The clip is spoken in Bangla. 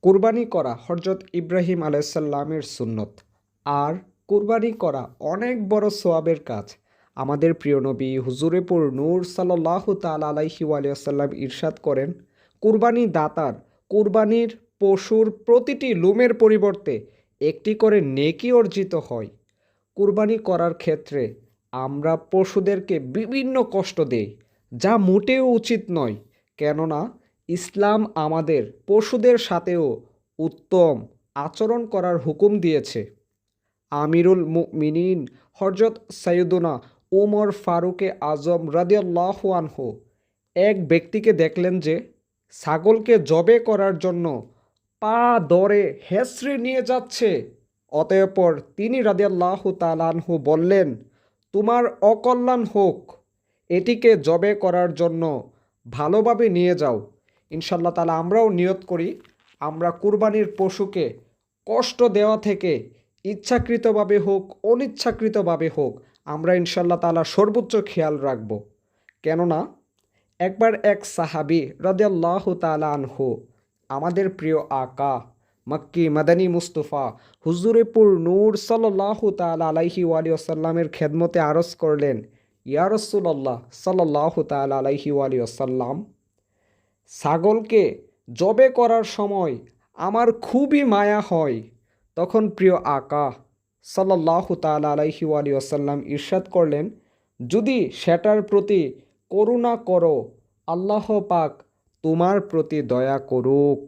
কুরবানি করা হযরত ইব্রাহিম আলাইসাল্লামের সুন্নত। আর কুরবানি করা অনেক বড় সওয়াবের কাজ। আমাদের প্রিয় নবী হুজুরে পুর নূর সাল্লাল্লাহু তাআলা আলাইহি ওয়াসাল্লাম ইরশাদ করেন, কুরবানি দাতার কুরবানির পশুর প্রতিটি লোমের পরিবর্তে একটি করে নেকি অর্জিত হয়। কুরবানি করার ক্ষেত্রে আমরা পশুদেরকে বিভিন্ন কষ্ট দেই, যা মোটেও উচিত নয়। কেননা ইসলাম আমাদের পশুদের সাথেও উত্তম আচরণ করার হুকুম দিয়েছে। আমিরুল মুমিনিন হযরত সাইয়্যিদুনা ওমর ফারুকে আজম রাদিয়াল্লাহু আনহু এক ব্যক্তিকে দেখলেন যে ছাগলকে জবে করার জন্য পা ধরে হেঁচড়ে নিয়ে যাচ্ছে। অতঃপর তিনি রাদিয়াল্লাহু তাআলা আনহু বললেন, তোমার অকল্যাণ হোক, এটিকে জবে করার জন্য ভালোভাবে নিয়ে যাও। ইনশাল্লাহ তাআলা আমরাও নিয়ত করি, আমরা কুরবানির পশুকে কষ্ট দেওয়া থেকে ইচ্ছাকৃতভাবে হোক অনিচ্ছাকৃতভাবে হোক আমরা ইনশাল্লাহ তাআলা সর্বোচ্চ খেয়াল রাখব। কেননা একবার এক সাহাবী রাদিয়াল্লাহু তাআলা আনহু আমাদের প্রিয় আকা মক্কি মাদানী মুস্তফা হুজুরে পুর নূর সাল্লাল্লাহু তাআলা আলাইহি ওয়াসাল্লামের খেদমতে আরজ করলেন, ইয়া রাসূলুল্লাহ সাল্লাল্লাহু তাআলা আলাইহি ওয়াসাল্লাম, ছাগলকে জবে করার সময় আমার খুবই মায়া হয়। তখন প্রিয় আকা সাল্লাল্লাহু তাআলা আলাইহি ওয়াসাল্লাম ইরশাদ করলেন, যদি সেটার প্রতি করুণা করো, আল্লাহ পাক তোমার প্রতি দয়া করুক।